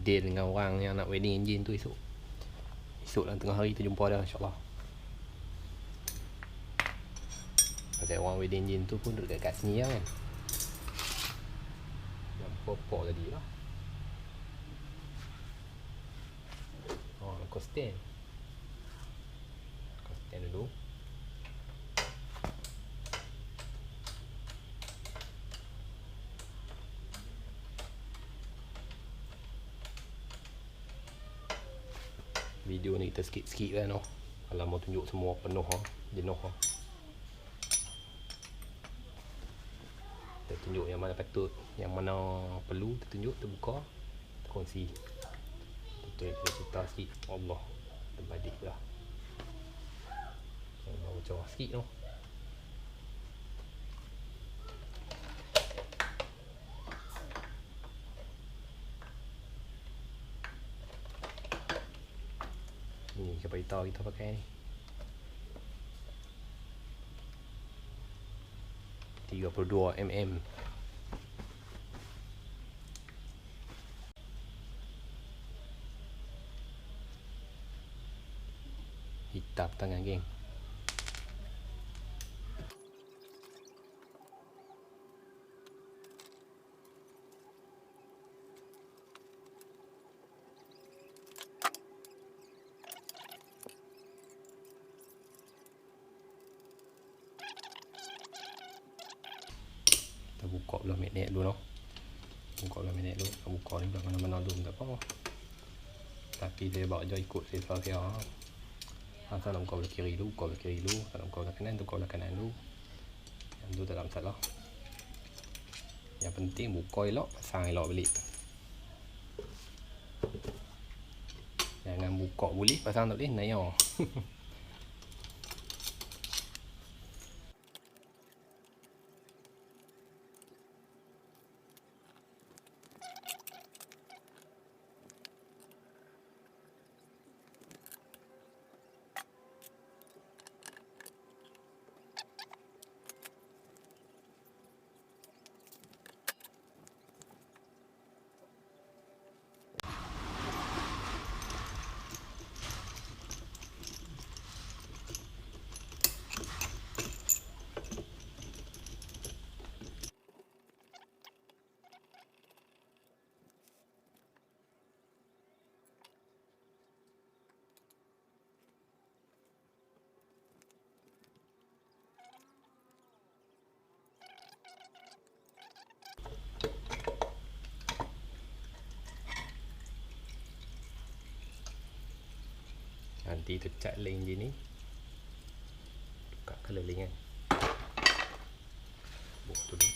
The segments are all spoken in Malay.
deal dengan orang yang nak wedding engine tu esok. Esok dalam tengah hari tu jumpa dah, insyaAllah. Pasal orang wedding engine tu pun duduk kat sini lah kan. Yang popok tadi lah. Oh, kau stand dulu. Video ni kita skip kan. Kalau mau tunjuk semua penuh jenuh. Kita tunjuk yang mana patut, yang mana perlu kita tunjuk, kita buka, kita kongsi. Betul, kita cerita sikit. Allah, terbadik lah. Baru cerah sikit tu. Ni kapal hitam kita pakai ni. 32 mm. Hitam tangan geng. Kita buka belah magnet dulu. Buka belah magnet dulu. Kita buka ni belah mana-mana dulu, tak apa. Tapi dia bawa je ikut saya. Asal nak buka belah kiri dulu, buka belah kiri dulu. Asal nak buka belah kanan, buka belah kanan dulu. Yang tu tak ada masalah. Yang penting buka elok, pasang elok balik. Jangan buka boleh, pasang tak boleh, naya. Nanti tu cat enjin ni, buka keliling kan. Buat tu dulu.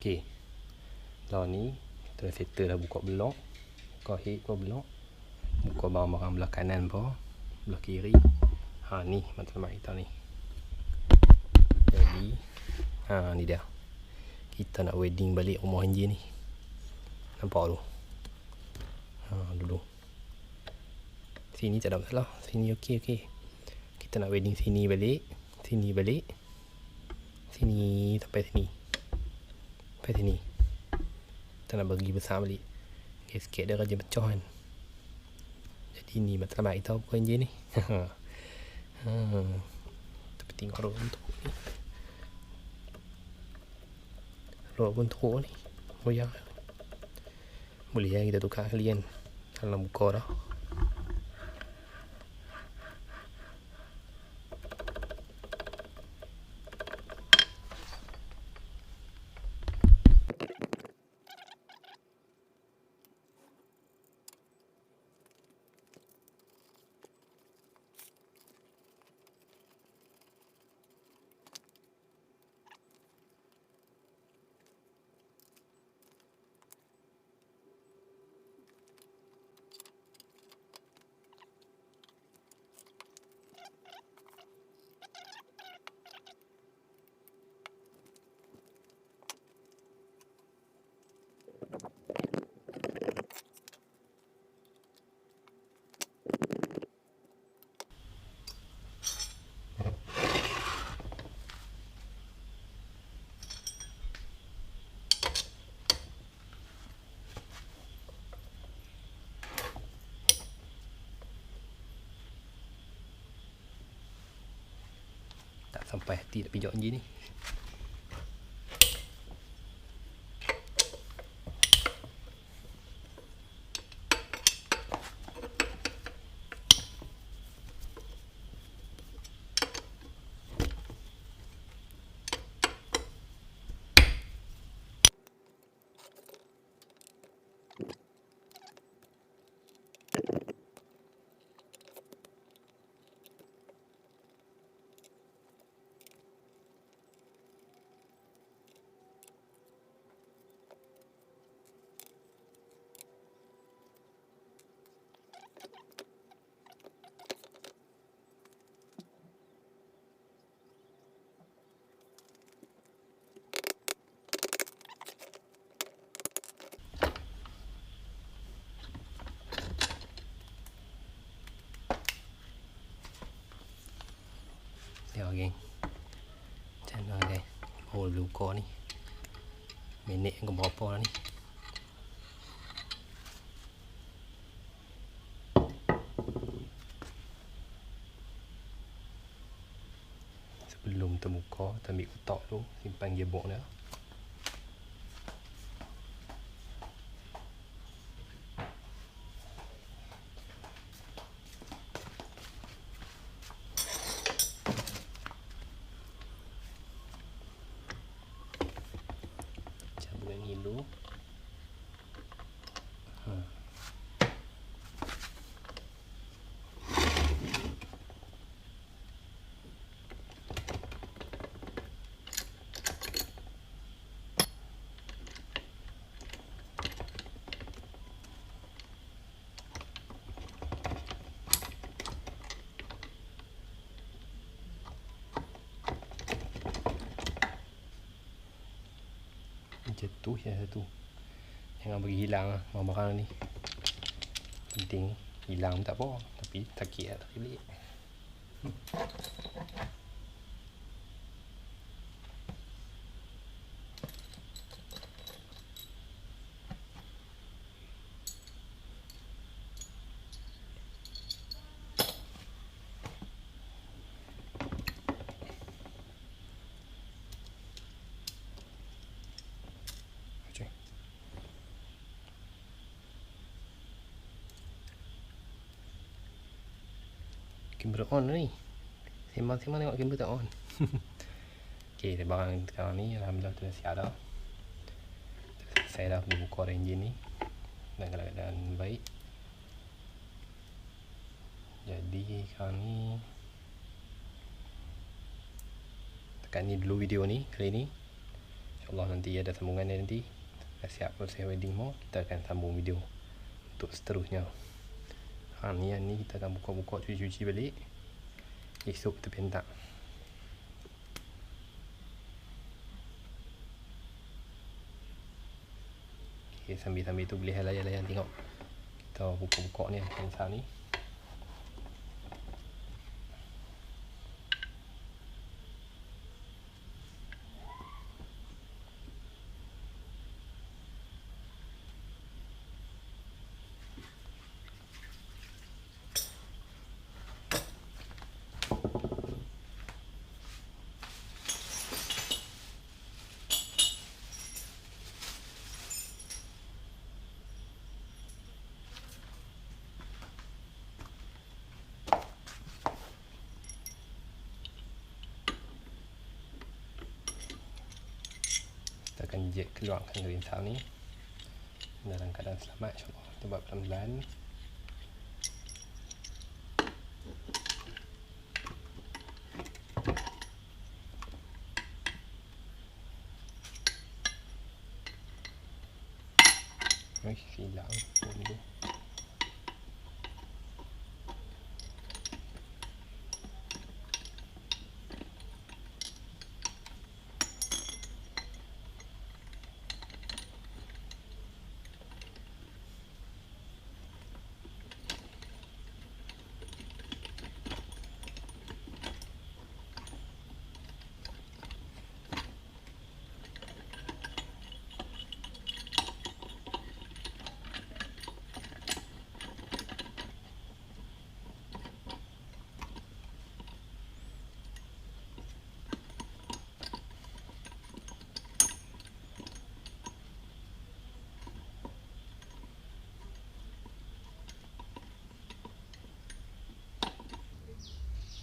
Okey. Lah ni kita dah settle dah buka blok. Buka head, buka blok. Buka barang-barang belah kanan pun, belah kiri. Ha ni matlamat kita ni. Jadi Ni dia. Kita nak welding balik rumah Enjin ni. Nampak tu. Dulu. Sini tak ada masalah. Sini okey. Kita nak welding sini balik. Sini balik. Sini sampai sini. Sampai sini. Kita nak bagi besar balik. Sikit dia raja pecah kan. Jadi ni matlamat kita buka Enjin ni. Tapi tengok roh bentuk ni. Roh bentuk ni. Ya. Boleh lah kita tukar kali kan. Dalam buka dah. Tak sampai hati nak pijak Enjin ni. Tengok geng. Macam mana geng. Baru luka ni. Minit ke berapa lah ni. Sebelum terbuka, kita ambil kotak tu. Simpan gearbox dia. Dulu. Jatuh ya satu. Jangan bagi hilang lah barang-barang ni. Penting hilang tak apa, tapi sakit lah tak beli. Kamera on ni. Sembang-sembang tengok kamera tak on. Okey, barang sekarang ni alhamdulillah dah siap dah. Saya dah buka Enjin ni dalam keadaan baik. Jadi sekarang ni tekan ni dulu video ni kali ni. InsyaAllah nanti ada sambungan dia nanti. Dah siap proses welding mau, kita akan sambung video untuk seterusnya. Ni kita akan buka-buka, cuci-cuci balik. Esok kita pentak. Okay, sambil-sambil tu boleh layan-layan tengok kita buka-buka ni sensor ni. Kita akan jet keluarkan gerinsau ni dalam keadaan selamat, insyaAllah. Kita buat pelan-pelan. Hilang dulu.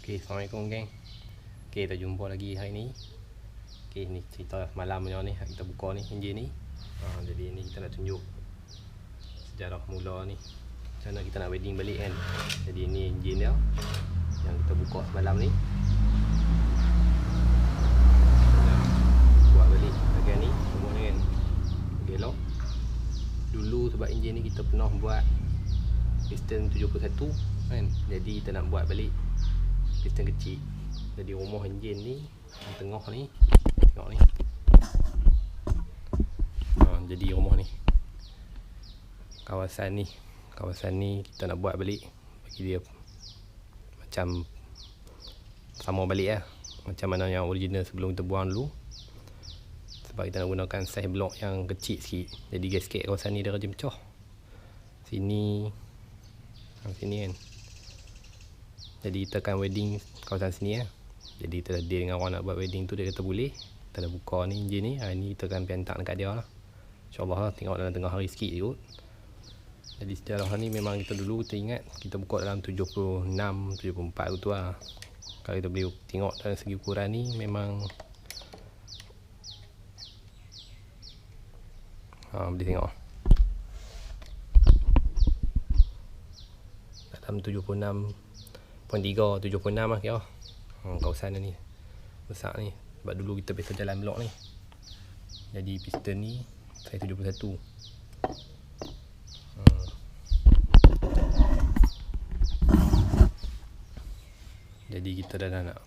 Okay, Assalamualaikum geng. Okay, kita jumpa lagi hari ni. Okay, ni cerita malam ni kita buka ni enjin ni. Jadi ni kita nak tunjuk sejarah mula ni, macam mana kita nak welding balik kan. Jadi ni enjin dia yang kita buka semalam ni. Kita buat balik bahagian ni semua ni kan. Okay, lock. Dulu sebab enjin ni kita pernah buat piston 71 kan. Jadi kita nak buat balik piston kecil. Jadi rumah enjin ni yang tengah ni, tengok ni. Jadi rumah ni, kawasan ni kita nak buat balik, bagi dia macam sama balik lah, macam mana yang original sebelum kita buang dulu. Sebab kita nak gunakan saiz blok yang kecil sikit. Jadi gasket kawasan ni dia rajin pecah. Sini kan. Jadi kita akan welding kawasan sini lah. Jadi kita dah deal dengan orang nak buat welding tu, dia kata boleh. Kita dah buka ni enjin ni. Hari ni kita akan piantak dekat dia lah, InsyaAllah lah. Tengok dalam tengah hari sikit je kot. Jadi sejarah ni memang kita dulu kita ingat kita buka dalam 76, 74 tu lah. Kalau kita boleh tengok dalam segi ukuran ni memang boleh tengok dalam 76.3, 76 lah kira. Kawasan ni besar ni. Sebab dulu kita biasa jalan blok ni. Jadi piston ni saiz 71. Jadi kita dah nak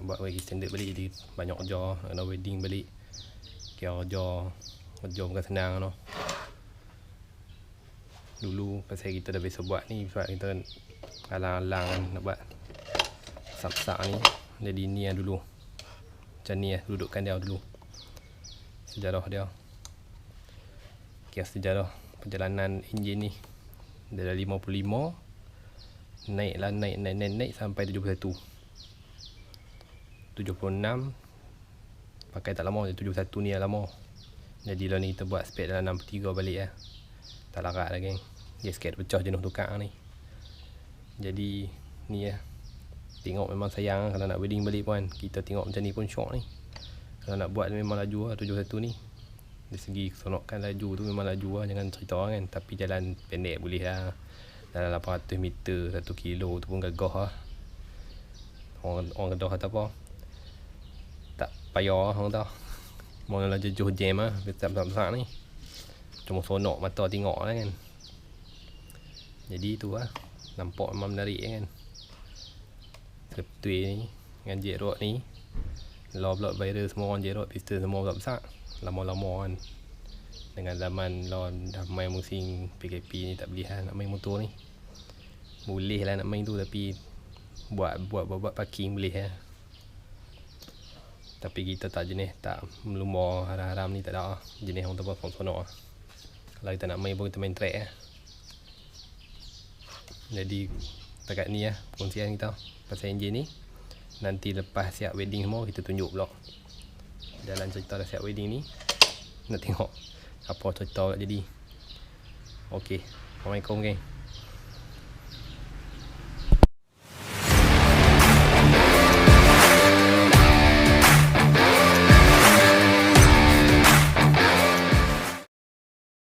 buat bagi standard balik. Jadi banyak kerja, nak welding balik. Kira kerja bukan senang no. Dulu pasal kita dah biasa buat ni, sebab kita alang-alang kan nak buat sak-sak ni. Jadi ni lah dulu, macam ni lah dudukkan dia dulu. Sejarah dia, sejarah perjalanan enjin ni dari 55 naik sampai 71. 76 pakai tak lama, 71 ni lah lama. Jadi lah ni kita buat spek dalam 63 balik lah. Tak larat lah geng. Gasket pecah jenuh tukar ni. Jadi ni lah. Tengok memang sayang kalau nak welding balik pun kan. Kita tengok macam ni pun syok ni. Kalau nak buat memang laju lah 71 ni. Dari segi keseronokan laju tu memang laju lah, jangan cerita kan. Tapi jalan pendek boleh lah. Dalam 800 meter 1 kilo tu pun gagah lah. Orang Kedah kata apa, tak payah lah orang tahu. Mula jejuh jam lah besar-besar ni. Cuma sonok mata tengok lah kan. Jadi tu lah, nampak memang menarik kan. Septui ni dengan jet rod ni, law block viral semua orang jet rod, piston semua besar. Lama-lama kan Dengan zaman lawan dah main musim PKP ni, tak boleh lah nak main motor ni. Boleh lah nak main tu, tapi buat parking boleh lah. Tapi kita tak jenis tak melumur haram-haram ni, tak ada lah. Jenis orang tempat sonok lah. Kalau kita nak main pun kita main track lah. Jadi dekat ni lah perkongsian kita pasal enjin ni. Nanti lepas siap wedding semua, kita tunjuk pula jalan cerita dah siap wedding ni. Nak tengok apa cerita jadi. Okey, Assalamualaikum geng.